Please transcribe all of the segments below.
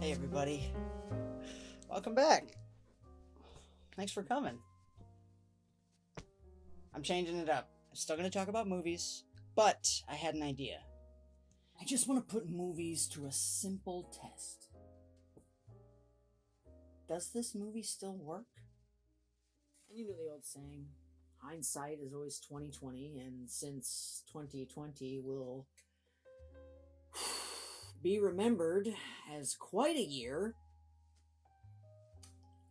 Everybody, welcome back. Thanks for coming. I'm changing it up. I'm still going to talk about movies, but I had an idea. I just want to put movies to a simple test. Does this movie still work? And you know the old saying, hindsight is always 20/20, and since 2020 will be remembered as quite a year,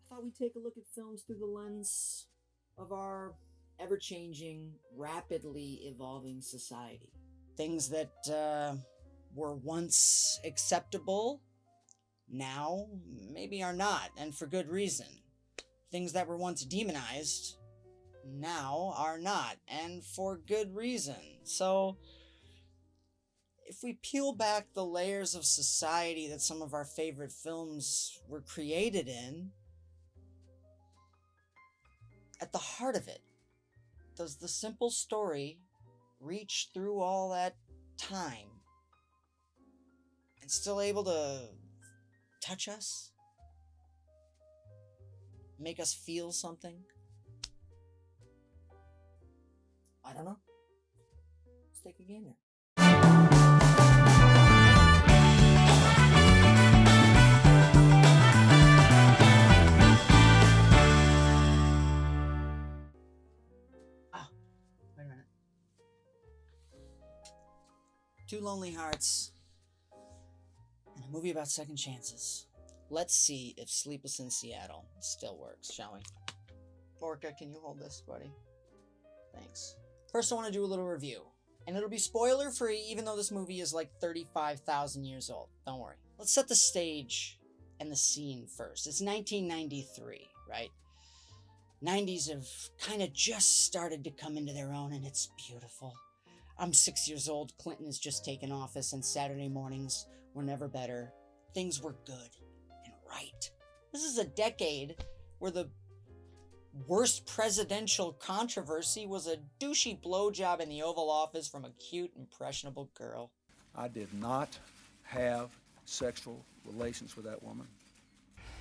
I thought we'd take a look at films through the lens of our ever-changing, rapidly evolving society. Things that were once acceptable now maybe are not, and for good reason. Things that were once demonized now are not, and for good reason. So if we peel back the layers of society that some of our favorite films were created in, at the heart of it, does the simple story reach through all that time and still able to touch us? Make us feel something? I don't know. Let's take a gander. Wait a minute. Two Lonely Hearts and a movie about second chances. Let's see if Sleepless in Seattle still works, shall we? Orca, can you hold this, buddy? Thanks. First, I want to do a little review. And it'll be spoiler free, even though this movie is like 35,000 years old. Don't worry. Let's set the stage and the scene first. It's 1993, right? 90s have kind of just started to come into their own, and it's beautiful. I'm 6 years old. Clinton has just taken office, and Saturday mornings were never better. Things were good and right. This is a decade where the worst presidential controversy was a douchey blowjob in the Oval Office from a cute, impressionable girl. I did not have sexual relations with that woman.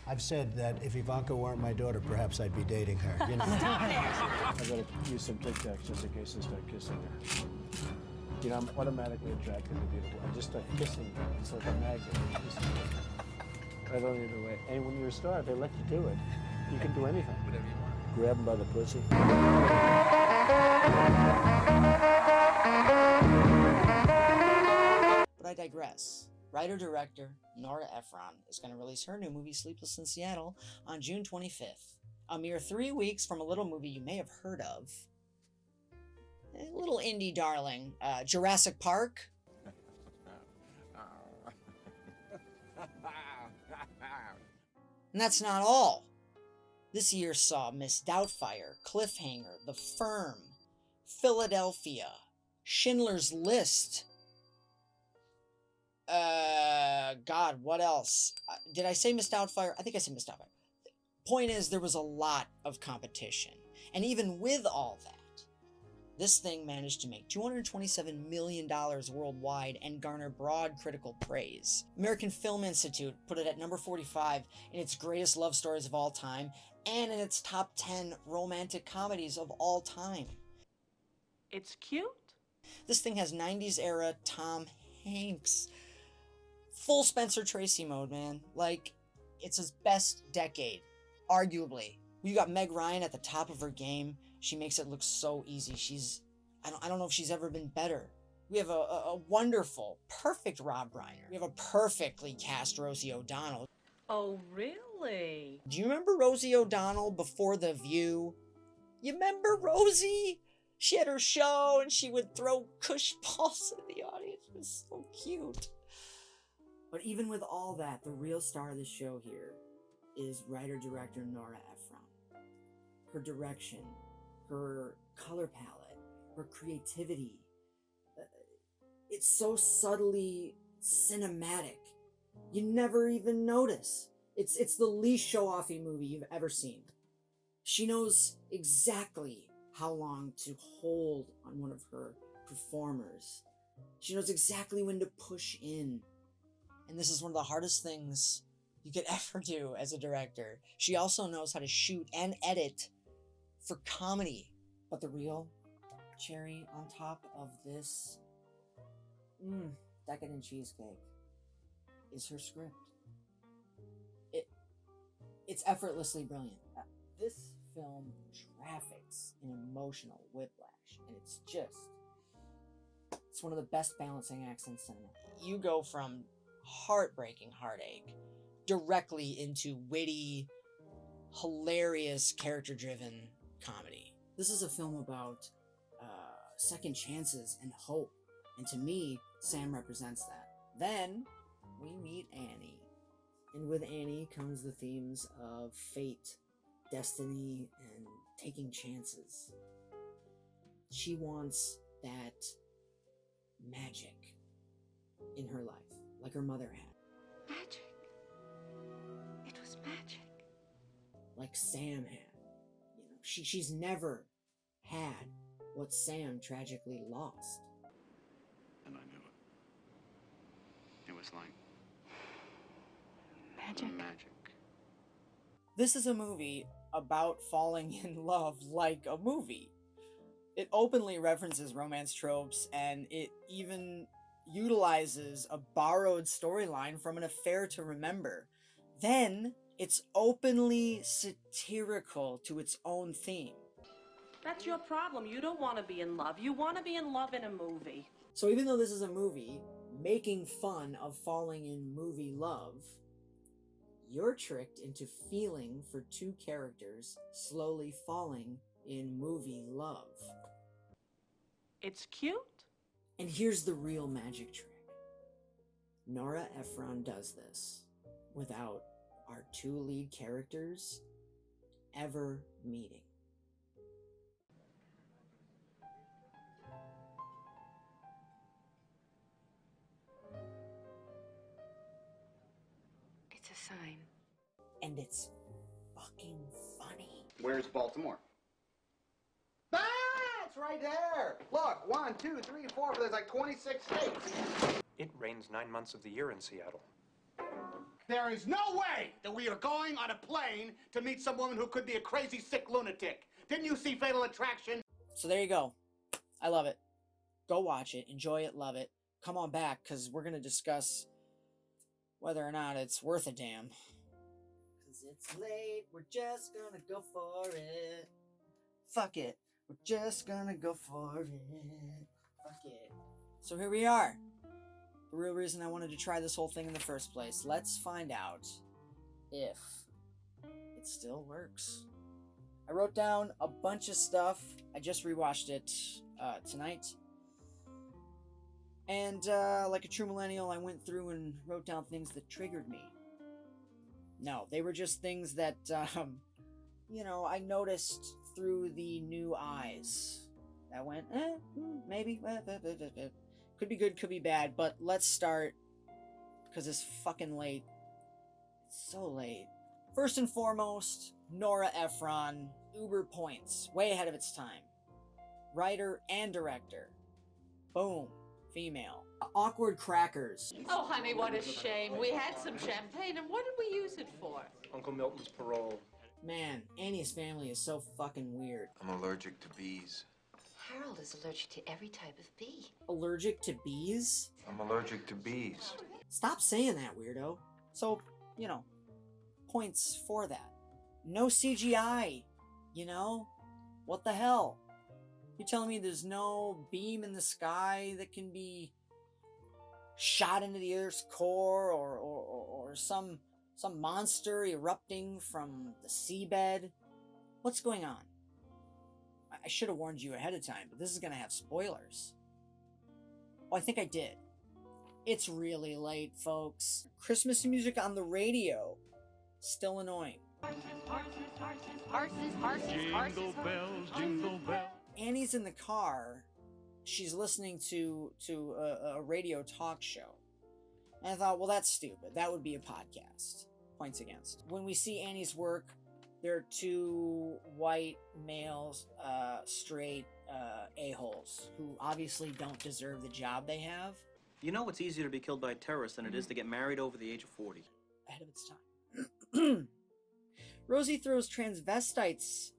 I've said that if Ivanka weren't my daughter, perhaps I'd be dating her. You know. I gotta use some Tic Tacs just in case I start kissing her. You know, I'm automatically attracted to beautiful. I just start kissing. It's like a magnet. I don't even know. And when you're a star, they let you do it. You can do anything. Whatever you want. Grab them by the pussy. But I digress. Writer-director Nora Ephron is going to release her new movie Sleepless in Seattle on June 25th. A mere 3 weeks from a little movie you may have heard of. A little indie darling, Jurassic Park. And that's not all. This year saw Miss Doubtfire, Cliffhanger, The Firm, Philadelphia, Schindler's List. God, what else? Did I say Miss Doubtfire? I think I said Miss Doubtfire. Point is, there was a lot of competition. And even with all that, this thing managed to make $227 million worldwide and garner broad critical praise. American Film Institute put it at number 45 in its greatest love stories of all time and in its top 10 romantic comedies of all time. It's cute. This thing has 90s era Tom Hanks. Full Spencer Tracy mode, man. Like, it's his best decade, arguably. You got Meg Ryan at the top of her game. She makes it look so easy. I don't know if she's ever been better. We have a wonderful, perfect Rob Reiner. We have a perfectly cast Rosie O'Donnell. Oh, really? Do you remember Rosie O'Donnell before The View? You remember Rosie? She had her show and she would throw cush balls at the audience. It was so cute. But even with all that, the real star of the show here is writer-director Nora Ephron. Her direction, her color palette, her creativity. It's so subtly cinematic. You never even notice. It's the least show-offy movie you've ever seen. She knows exactly how long to hold on one of her performers. She knows exactly when to push in. And this is one of the hardest things you could ever do as a director. She also knows how to shoot and edit for comedy. But the real cherry on top of this decadent cheesecake is her script. It's effortlessly brilliant. This film traffics in emotional whiplash, and it's one of the best balancing acts in cinema. You go from heartbreaking heartache directly into witty, hilarious, character-driven comedy. This is a film about second chances and hope, and to me, Sam represents that. Then we meet Annie, and with Annie comes the themes of fate, destiny, and taking chances. She wants that magic in her life, like her mother had. Magic. It was magic. Like Sam had. You know, she's never had what Sam tragically lost. And I knew it. It was like magic. This is a movie about falling in love like a movie. It openly references romance tropes, and it even utilizes a borrowed storyline from An Affair to Remember. Then, it's openly satirical to its own theme. That's your problem. You don't want to be in love. You want to be in love in a movie. So even though this is a movie making fun of falling in movie love, you're tricked into feeling for two characters slowly falling in movie love. It's cute. And here's the real magic trick. Nora Ephron does this without our two lead characters ever meeting. It's a sign. And it's fucking funny. Where's Baltimore? Ah, it's right there. Look, 1, 2, 3, 4. There's like 26 states. It rains 9 months of the year in Seattle. There is no way that we are going on a plane to meet some woman who could be a crazy, sick lunatic. Didn't you see Fatal Attraction? So there you go. I love it. Go watch it. Enjoy it. Love it. Come on back, because we're going to discuss whether or not it's worth a damn. Because it's late. We're just going to go for it. Fuck it. We're just going to go for it. Fuck it. So here we are. The real reason I wanted to try this whole thing in the first place. Let's find out if it still works. I wrote down a bunch of stuff. I just rewatched it tonight. And like a true millennial, I went through and wrote down things that triggered me. No, they were just things that, I noticed through the new eyes. That went, maybe. Could be good, could be bad, but let's start, because it's fucking late. It's so late. First and foremost, Nora Ephron, uber points, way ahead of its time. Writer and director. Boom. Female. Awkward crackers. Oh, honey, what a shame. We had some champagne, and what did we use it for? Uncle Milton's parole. Man, Annie's family is so fucking weird. I'm allergic to bees. Harold is allergic to every type of bee. Allergic to bees? I'm allergic to bees. Stop saying that, weirdo. So, points for that. No CGI, What the hell? You're telling me there's no beam in the sky that can be shot into the Earth's core, or some monster erupting from the seabed? What's going on? I should have warned you ahead of time, but this is going to have spoilers. Oh, I think I did. It's really late, folks. Christmas music on the radio. Still annoying. Jingle bells, jingle bells. Annie's in the car. She's listening to a radio talk show. And I thought, well, that's stupid. That would be a podcast. Points against. When we see Annie's work, there are two white males, straight a-holes, who obviously don't deserve the job they have. You know it's easier to be killed by a terrorist than it is to get married over the age of 40. Ahead of its time. Rosie throws transvestites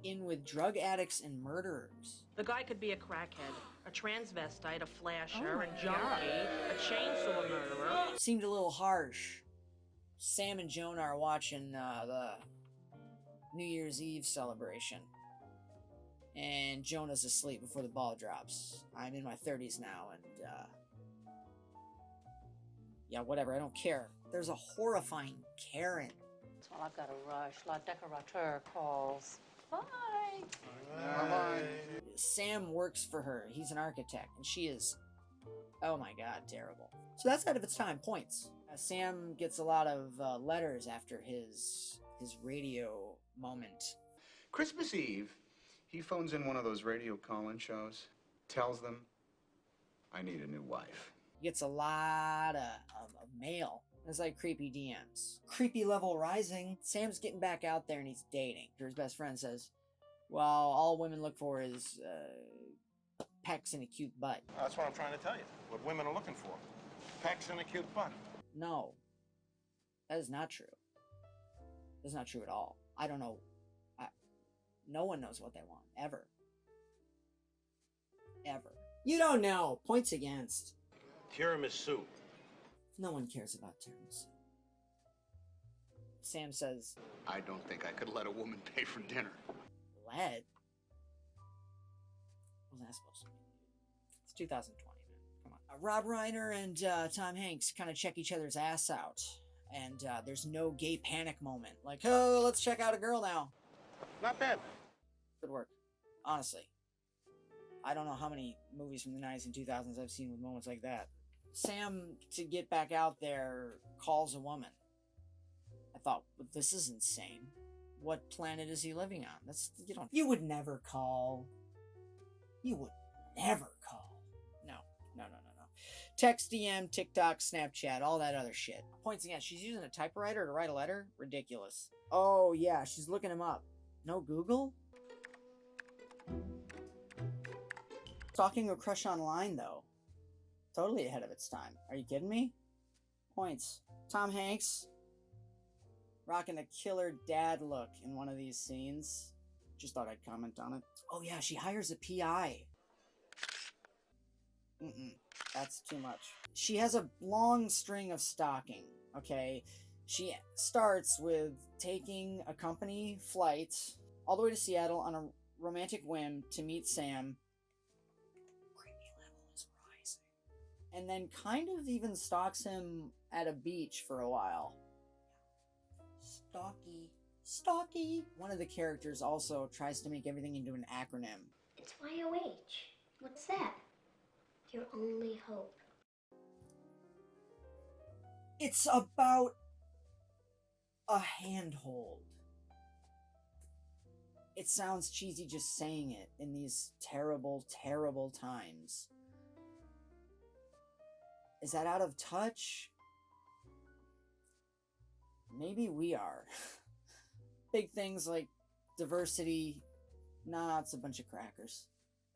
in with drug addicts and murderers. The guy could be a crackhead, a transvestite, a flasher, a junkie, a chainsaw murderer. Seemed a little harsh. Sam and Jonah are watching the New Year's Eve celebration. And Jonah's asleep before the ball drops. I'm in my 30s now, and yeah, whatever, I don't care. There's a horrifying Karen. Well, I've got to rush. La decorateur calls. Bye. Bye-bye. Sam works for her. He's an architect, and she is, oh my god, terrible. So that's out of its time. Points. Sam gets a lot of letters after his radio moment. Christmas Eve, he phones in one of those radio call-in shows, tells them, I need a new wife. He gets a lot of mail. It's like creepy DMs. Creepy level rising. Sam's getting back out there and he's dating. His best friend says, well, all women look for is pecs and a cute butt. That's what I'm trying to tell you. What women are looking for. Pecs and a cute butt. No. That is not true. That's not true at all. I don't know. No one knows what they want. Ever. Ever. You don't know. Points against. Tiramisu. No one cares about tiramisu. Sam says, I don't think I could let a woman pay for dinner. lead? What was that supposed to mean? It's 2020, man. Come on. Rob Reiner and Tom Hanks kind of check each other's ass out. And there's no gay panic moment. Like, oh, let's check out a girl now. Not bad. Good work. Honestly. I don't know how many movies from the 90s and 2000s I've seen with moments like that. Sam, to get back out there, calls a woman. I thought, well, this is insane. What planet is he living on? You would never call. You would never call. No. Text, DM, TikTok, Snapchat, all that other shit. Points again, she's using a typewriter to write a letter? Ridiculous. Oh yeah, she's looking him up. No Google? Talking to a crush online, though. Totally ahead of its time. Are you kidding me? Points. Tom Hanks rocking a killer dad look in one of these scenes. Just thought I'd comment on it. Oh yeah, she hires a PI. That's too much. She has a long string of stalking, okay? She starts with taking a company flight all the way to Seattle on a romantic whim to meet Sam. Creepy level is rising. And then kind of even stalks him at a beach for a while. Stalky. One of the characters also tries to make everything into an acronym. It's YOH. What's that? Your only hope. It's about a handhold. It sounds cheesy just saying it in these terrible, terrible times. Is that out of touch? Maybe we are. Big things like diversity, nah, it's a bunch of crackers.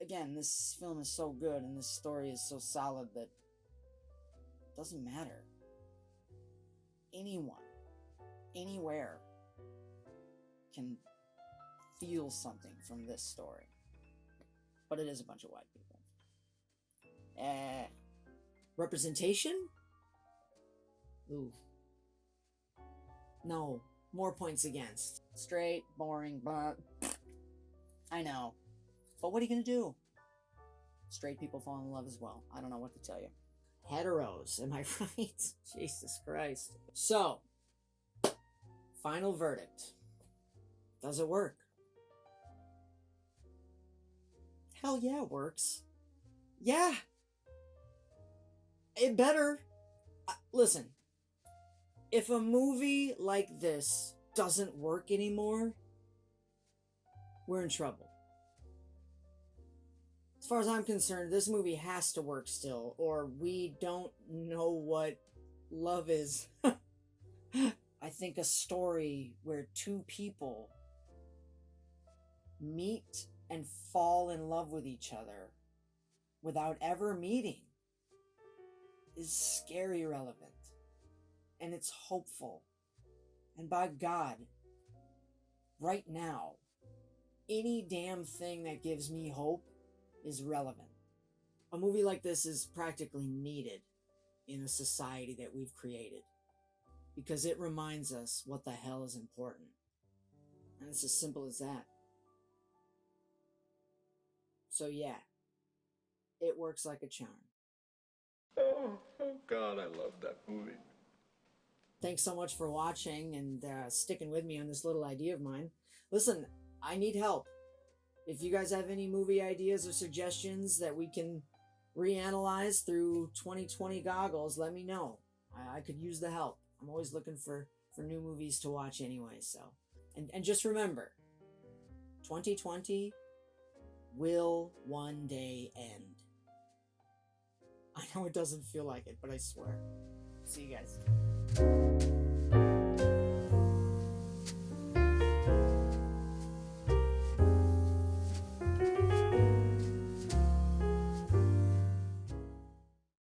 Again, this film is so good and this story is so solid that it doesn't matter. Anyone, anywhere, can feel something from this story. But it is a bunch of white people. Representation? Ooh. No, more points against. Straight, boring, but I know. But what are you gonna do? Straight people fall in love as well. I don't know what to tell you. Heteros, am I right? Jesus Christ. So, final verdict. Does it work? Hell yeah, it works. Yeah! It better. Listen, if a movie like this doesn't work anymore, we're in trouble. As far as I'm concerned, this movie has to work still, or we don't know what love is. I think a story where two people meet and fall in love with each other without ever meeting is scary relevant. And it's hopeful. And by God, right now, any damn thing that gives me hope is relevant. A movie like this is practically needed in a society that we've created, because it reminds us what the hell is important. And it's as simple as that. So yeah, it works like a charm. Oh God, I love that movie. Thanks so much for watching and sticking with me on this little idea of mine. Listen, I need help. If you guys have any movie ideas or suggestions that we can reanalyze through 2020 goggles, let me know. I could use the help. I'm always looking for new movies to watch anyway, so. And just remember, 2020 will one day end. I know it doesn't feel like it, but I swear. See you guys.